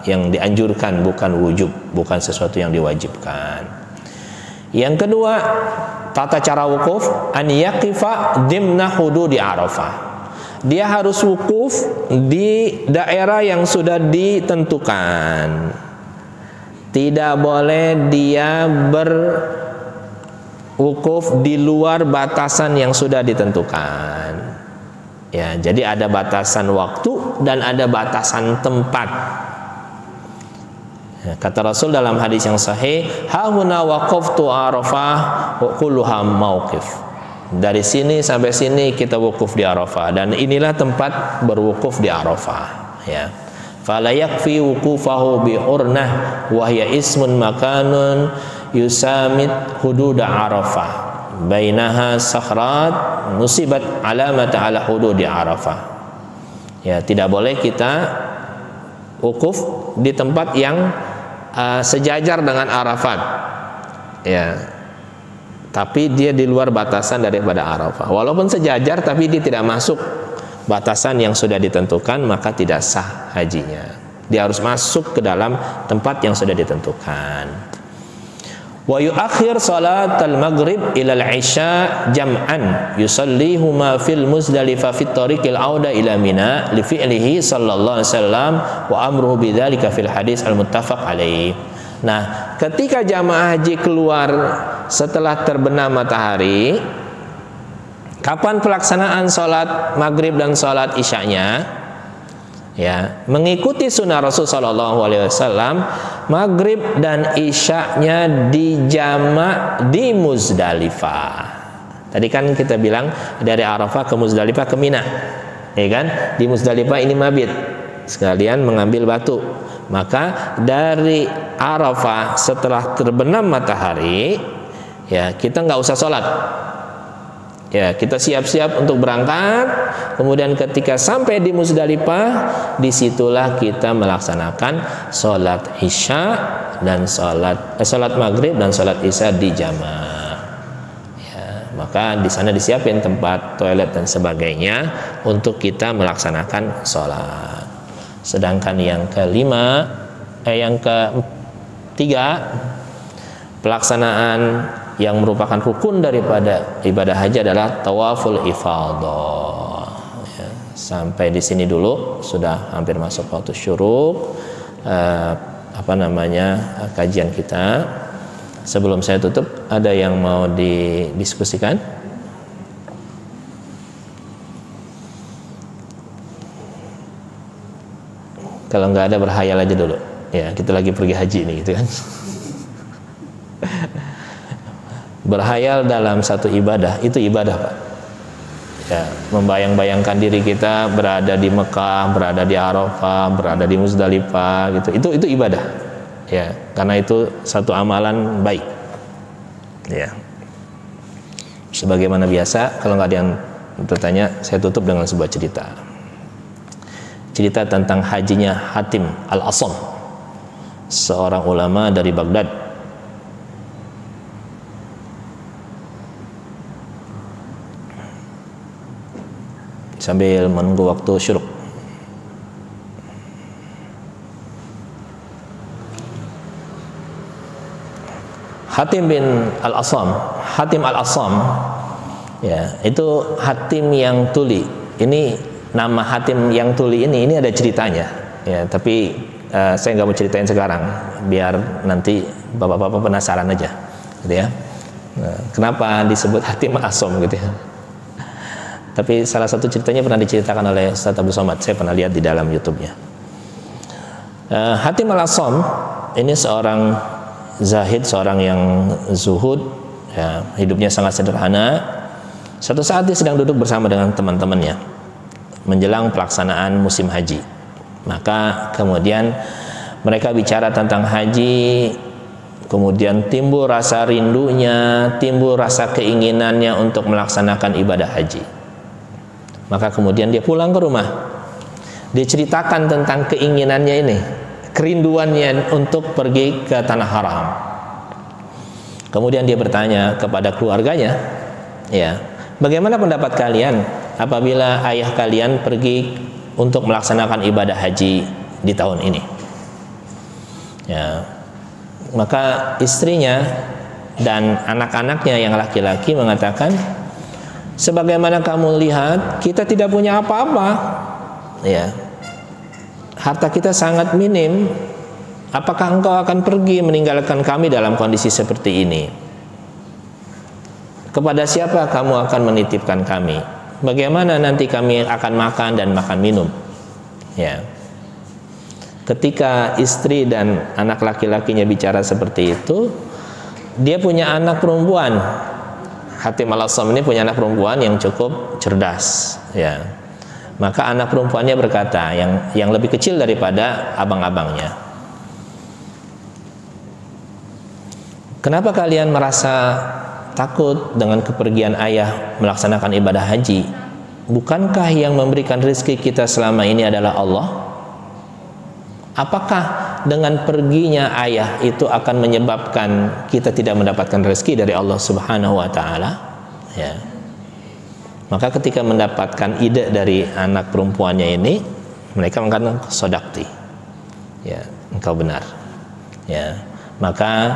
A: yang dianjurkan, bukan wujub, bukan sesuatu yang diwajibkan. Yang kedua, tata cara wukuf, an yaqifa dimna hududi Arafah. dia harus wukuf di daerah yang sudah ditentukan. Tidak boleh dia berwukuf di luar batasan yang sudah ditentukan. Ya, jadi ada batasan waktu dan ada batasan tempat. Ya, kata Rasul dalam hadis yang sahih, "Hahuna waqaftu Arafah wa kulluha mauqif." Dari sini sampai sini kita wukuf di Arafah, dan inilah tempat berwukuf di Arafah. Ya, fala yakfi wuqufahu bi urnah wa hiya ismun makanun yusamit hudud Arafah bainaha sakhrat nusibat alamat ala hudud Arafah. Ya, tidak boleh kita wukuf di tempat yang sejajar dengan Arafat. Ya, tapi dia di luar batasan daripada Arafah. Walaupun sejajar tapi dia tidak masuk batasan yang sudah ditentukan, maka tidak sah hajinya. Dia harus masuk ke dalam tempat yang sudah ditentukan. Wa yuakhir salat al-maghrib ila al-isya jam'an yusallihuma fil Muzdalifah fit tariqil auda ila Mina li fi'lihi sallallahu alaihi wasallam wa amruhu bidzalika fil hadis al-muttafaq alaih. Nah, ketika jamaah haji keluar setelah terbenam matahari, kapan pelaksanaan sholat maghrib dan sholat isyanya? Ya, mengikuti sunnah Rasul Sallallahu Alaihi Wasallam, maghrib dan isyanya dijamak di Muzdalifah. Tadi kan kita bilang dari Arafah ke Muzdalifah ke Mina, ya kan? Di Muzdalifah ini mabit, sekalian mengambil batu. Maka dari Arafah setelah terbenam matahari, ya kita nggak usah sholat. Ya, kita siap-siap untuk berangkat. Kemudian ketika sampai di Muzdalifah, disitulah kita melaksanakan sholat isya dan sholat maghrib dan sholat isya di jamaah. Ya, maka di sana disiapin tempat toilet dan sebagainya untuk kita melaksanakan sholat. Sedangkan yang ketiga, pelaksanaan yang merupakan rukun daripada ibadah haji adalah tawaful ifadah. Ya, sampai di sini dulu, sudah hampir masuk waktu syuruk kajian kita. Sebelum saya tutup, ada yang mau didiskusikan? Kalau nggak ada, berhayal aja dulu. Ya, kita lagi pergi haji nih, gitu kan. Berhayal dalam satu ibadah, itu ibadah, Pak. Ya, membayang-bayangkan diri kita berada di Mekah, berada di Arafah, berada di Muzdalifah, gitu. Itu ibadah. Ya, karena itu satu amalan baik. Ya. Sebagaimana biasa, kalau nggak ada yang bertanya, saya tutup dengan sebuah cerita. Cerita tentang hajinya Hatim Al-Asam, seorang ulama dari Baghdad. Sambil menunggu waktu syuruk. Hatim bin Al-Asam, Hatim Al-Asam, ya, itu Hatim yang tuli. Ini nama Hatim yang tuli ini ada ceritanya, ya, tapi saya nggak mau ceritain sekarang, biar nanti bapak-bapak penasaran aja, gitu ya. Nah, kenapa disebut Hatim Al-Asam gitu ya? Tapi salah satu ceritanya pernah diceritakan oleh Ustaz Abdul Somad, saya pernah lihat di dalam YouTube-nya. Hatim Al-Asam ini seorang zahid, seorang yang zuhud, ya, hidupnya sangat sederhana. Suatu saat dia sedang duduk bersama dengan teman-temannya menjelang pelaksanaan musim haji. Maka kemudian mereka bicara tentang haji, kemudian timbul rasa rindunya, timbul rasa keinginannya untuk melaksanakan ibadah haji. Maka kemudian dia pulang ke rumah. Dia ceritakan tentang keinginannya ini, kerinduannya untuk pergi ke tanah haram. Kemudian dia bertanya kepada keluarganya, ya, bagaimana pendapat kalian apabila ayah kalian pergi untuk melaksanakan ibadah haji di tahun ini? Ya, maka istrinya dan anak-anaknya yang laki-laki mengatakan, Sebagaimana kamu lihat, kita tidak punya apa-apa. Ya. Harta kita sangat minim. Apakah engkau akan pergi meninggalkan kami dalam kondisi seperti ini? Kepada siapa kamu akan menitipkan kami? Bagaimana nanti kami akan makan dan makan minum? Ya. Ketika istri dan anak laki-lakinya bicara seperti itu, dia punya anak perempuan. Hatim al-Assam ini punya anak perempuan yang cukup cerdas, ya. Maka anak perempuannya berkata, yang lebih kecil daripada abang-abangnya, kenapa kalian merasa takut dengan kepergian ayah melaksanakan ibadah haji? Bukankah yang memberikan rezeki kita selama ini adalah Allah? Apakah dengan perginya ayah itu akan menyebabkan kita tidak mendapatkan rezeki dari Allah Subhanahu wa taala? Ya. Maka ketika mendapatkan ide dari anak perempuannya ini, mereka mengatakan sodakti. Ya, engkau benar. Ya. Maka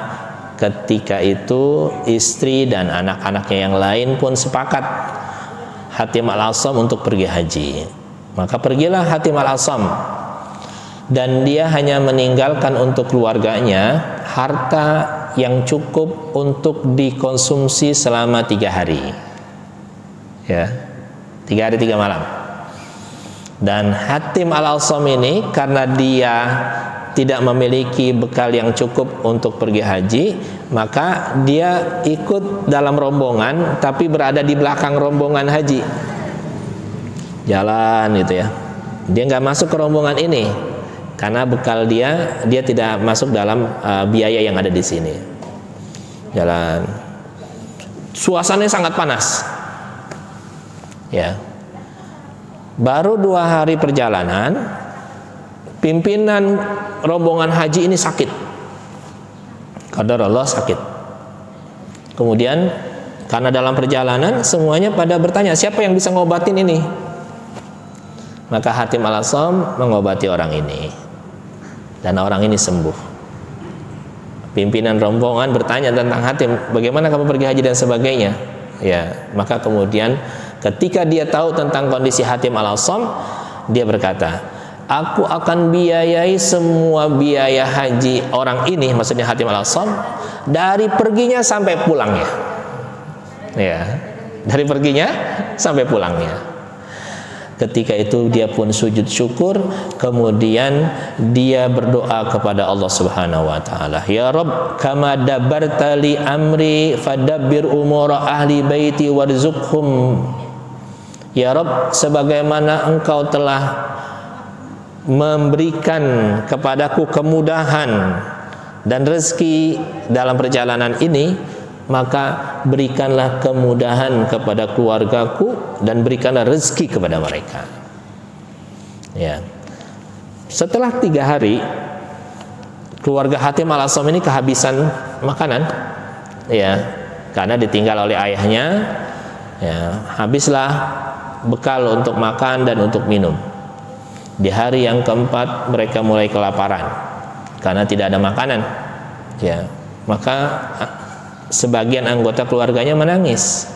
A: ketika itu istri dan anak-anaknya yang lain pun sepakat Hatim al-Assam untuk pergi haji. Maka pergilah Hatim al-Assam, dan dia hanya meninggalkan untuk keluarganya harta yang cukup untuk dikonsumsi selama 3 hari, ya, 3 hari 3 malam. Dan Hatim al-Assam ini karena dia tidak memiliki bekal yang cukup untuk pergi haji, maka dia ikut dalam rombongan tapi berada di belakang rombongan haji, jalan gitu ya. Dia nggak masuk ke rombongan ini karena bekal dia tidak masuk dalam biaya yang ada di sini. Jalan, suasananya sangat panas, ya. Baru 2 hari perjalanan, pimpinan rombongan haji ini sakit. Qadarullah sakit. Kemudian karena dalam perjalanan semuanya pada bertanya, siapa yang bisa ngobatin ini? Maka Hatim al-Assam mengobati orang ini, dan orang ini sembuh. Pimpinan rombongan bertanya tentang Hatim, bagaimana kamu pergi haji dan sebagainya. Ya, maka kemudian ketika dia tahu tentang kondisi Hatim al-Assam, dia berkata, aku akan biayai semua biaya haji orang ini, maksudnya Hatim al-Assam, dari perginya sampai pulangnya. Ya, dari perginya sampai pulangnya. Ketika itu dia pun sujud syukur, kemudian dia berdoa kepada Allah Subhanahu wa taala, ya Rabb, kama dabarta li amri fadabbir umura ahli baiti warzuqhum. Ya Rabb, sebagaimana engkau telah memberikan kepadaku kemudahan dan rezeki dalam perjalanan ini, maka berikanlah kemudahan kepada keluargaku dan berikanlah rezeki kepada mereka. Ya. Setelah 3 hari, keluarga Hatim al-Assam ini kehabisan makanan, ya, karena ditinggal oleh ayahnya. Ya, habislah bekal untuk makan dan untuk minum. Di hari yang keempat mereka mulai kelaparan karena tidak ada makanan. Ya, maka sebagian anggota keluarganya menangis.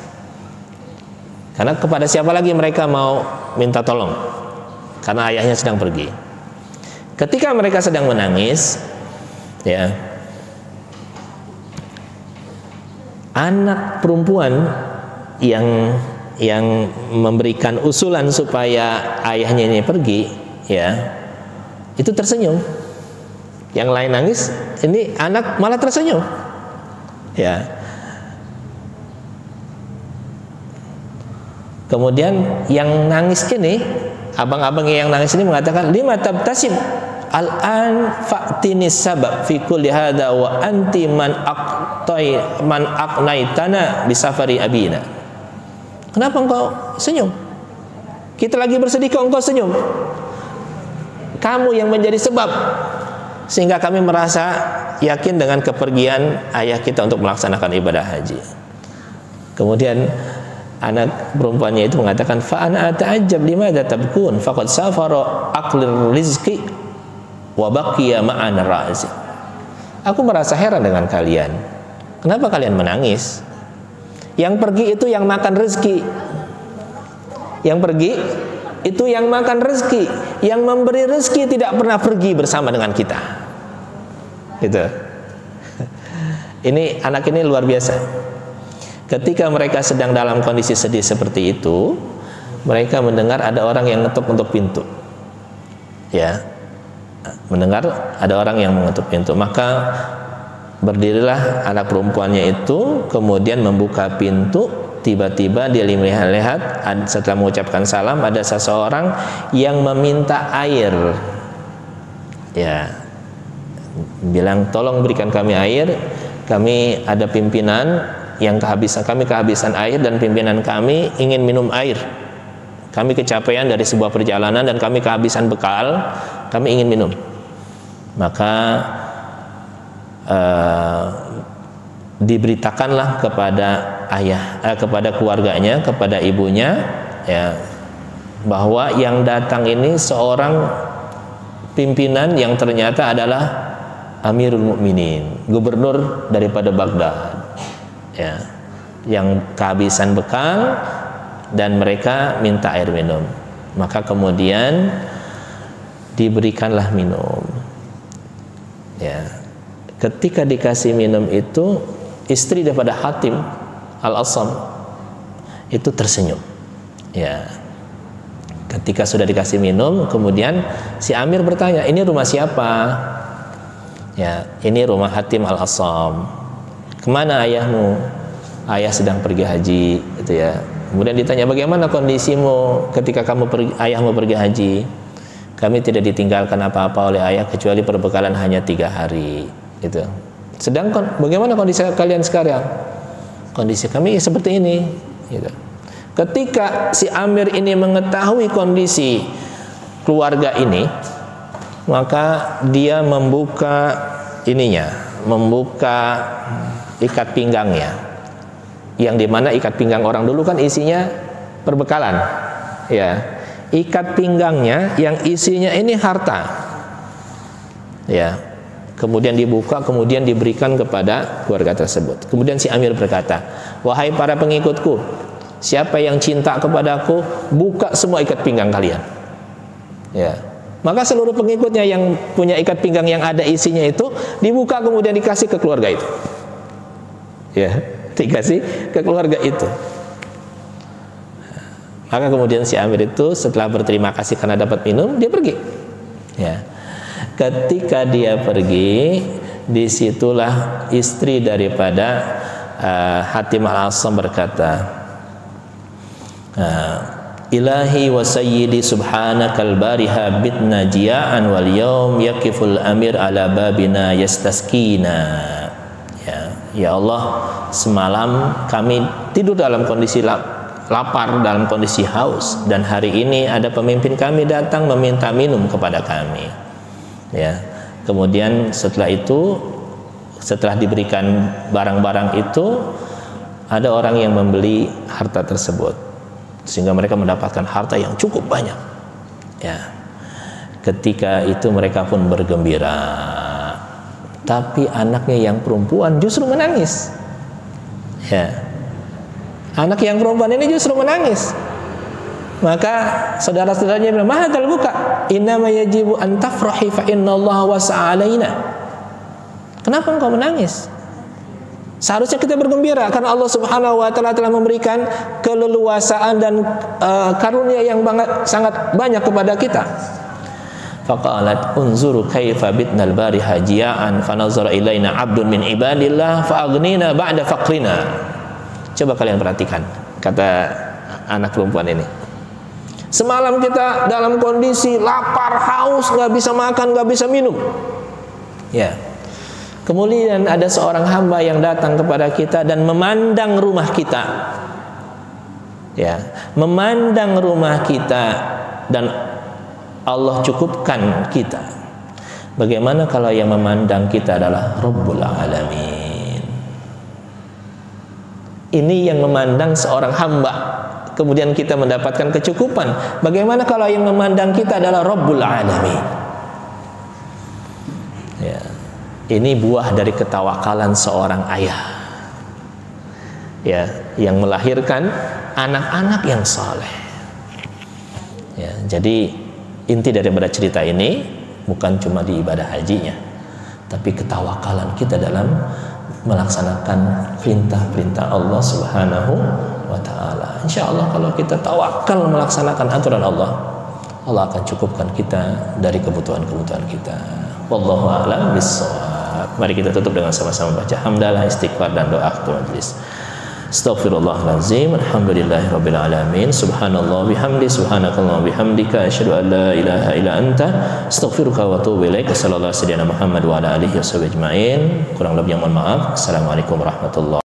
A: Karena kepada siapa lagi mereka mau minta tolong? Karena ayahnya sedang pergi. Ketika mereka sedang menangis, ya, anak perempuan yang memberikan usulan supaya ayahnya ini pergi, ya, itu tersenyum. Yang lain nangis, ini anak malah tersenyum. Ya. Kemudian yang nangis ini, abang-abang yang nangis ini mengatakan, lima tabtasim al-an fa'tini sabab fi kulli hadha wa anti man aqnaitana bi safari abina. Kenapa engkau senyum? Kita lagi bersedih kok engkau senyum? Kamu yang menjadi sebab sehingga kami merasa yakin dengan kepergian ayah kita untuk melaksanakan ibadah haji. Kemudian anak perempuannya itu mengatakan, fa ana ata'ajjab limadza tabkun faqad safara aqlir rizqi wa baqiya ma'ana razi. Aku merasa heran dengan kalian. Kenapa kalian menangis? Yang pergi itu yang makan rezeki, Yang pergi itu yang makan rezeki, yang memberi rezeki tidak pernah pergi bersama dengan kita. Gitu. Ini anak ini luar biasa. Ketika mereka sedang dalam kondisi sedih seperti itu, mereka mendengar ada orang yang ngetuk pintu. Ya. Mendengar ada orang yang mengetuk pintu, maka berdirilah anak perempuannya itu, kemudian membuka pintu. Tiba-tiba dia lihat setelah mengucapkan salam, ada seseorang yang meminta air. Ya, bilang, tolong berikan kami air, kami ada pimpinan yang kehabisan air, dan pimpinan kami ingin minum air. Kami kecapean dari sebuah perjalanan dan kami kehabisan bekal, kami ingin minum. Maka diberitakanlah kepada kepada keluarganya, kepada ibunya, ya, bahwa yang datang ini seorang pimpinan yang ternyata adalah Amirul Mukminin, gubernur daripada Baghdad, ya, yang kehabisan bekal dan mereka minta air minum. Maka kemudian diberikanlah minum. Ya, ketika dikasih minum itu, istri daripada Hatim Al-Asam itu tersenyum. Ya, ketika sudah dikasih minum, kemudian si Amir bertanya, ini rumah siapa? Ya, ini rumah Hatim Al-Asam. Kemana ayahmu? Ayah sedang pergi haji, gitu ya. Kemudian ditanya, bagaimana kondisimu ketika ayahmu pergi haji? Kami tidak ditinggalkan apa-apa oleh ayah kecuali perbekalan hanya 3 hari, gitu. Sedangkan bagaimana kondisi kalian sekarang? Kondisi kami seperti ini, gitu. Ketika si Amir ini mengetahui kondisi keluarga ini, maka dia membuka ikat pinggangnya, yang dimana ikat pinggang orang dulu kan isinya perbekalan, ya. Ikat pinggangnya yang isinya ini harta, ya. Kemudian dibuka, kemudian diberikan kepada keluarga tersebut. Kemudian si Amir berkata, wahai para pengikutku, siapa yang cinta kepadaku, buka semua ikat pinggang kalian. Ya. Maka seluruh pengikutnya yang punya ikat pinggang yang ada isinya itu dibuka, kemudian dikasih ke keluarga itu. Ya, dikasih ke keluarga itu. Maka kemudian si Amir itu setelah berterima kasih karena dapat minum, dia pergi. Ya. Ketika dia pergi, disitulah istri daripada Hatim Al-Asam berkata, Ilahi wa sayyidi subhanakal bariha bitna jia'an wal yawm yakiful amir ala babina yastaskina. Ya Allah, semalam kami tidur dalam kondisi lapar, dalam kondisi haus, dan hari ini ada pemimpin kami datang meminta minum kepada kami. Ya, kemudian setelah itu, setelah diberikan barang-barang itu, ada orang yang membeli harta tersebut, sehingga mereka mendapatkan harta yang cukup banyak. Ya, ketika itu mereka pun bergembira, tapi anaknya yang perempuan justru menangis. Ya, anak yang perempuan ini justru menangis. Maka saudara-saudaranya bilang, mahadal buka, innama yajibu an tafrahi fa innallaha wasa'a alaina. Kenapa engkau menangis? Seharusnya kita bergembira karena Allah Subhanahu wa taala telah memberikan keleluasaan dan karunia yang sangat banyak kepada kita. Faqalat unzuru kaifa bitnal bariha jia'an fa nazara ilaina 'abdun min ibadillah fa aghnina ba'da faqrina. Coba kalian perhatikan kata anak perempuan ini. Semalam kita dalam kondisi lapar, haus, nggak bisa makan, nggak bisa minum. Ya. Kemudian ada seorang hamba yang datang kepada kita dan memandang rumah kita. Ya, memandang rumah kita dan Allah cukupkan kita. Bagaimana kalau yang memandang kita adalah Rabbul Alamin? Ini yang memandang seorang hamba, kemudian kita mendapatkan kecukupan. Bagaimana kalau yang memandang kita adalah Rabbul Alamin? Ya. Ini buah dari ketawakalan seorang ayah, ya, yang melahirkan anak-anak yang saleh. Ya, jadi inti daripada cerita ini bukan cuma di ibadah hajinya, tapi ketawakalan kita dalam melaksanakan perintah-perintah Allah Subhanahu wa ta'ala. Insya Allah kalau kita tawakal melaksanakan aturan Allah, Allah akan cukupkan kita dari kebutuhan-kebutuhan kita. Wallahu a'lam bishawab. Mari kita tutup dengan sama-sama baca hamdalah, istighfar dan doa ketua majelis. Astaghfirullahaladzim. Alhamdulillahirabbil alamin. Subhanallah bihamdi, subhanakallah bihamdika, asyhadu an la ilaha illa anta, astaghfiruka wa atubu ilaik. Sallallahu alaihi Muhammad wa ala alihi washabihi ajmain. Kurang lebih yang mohon maaf. Assalamualaikum warahmatullahi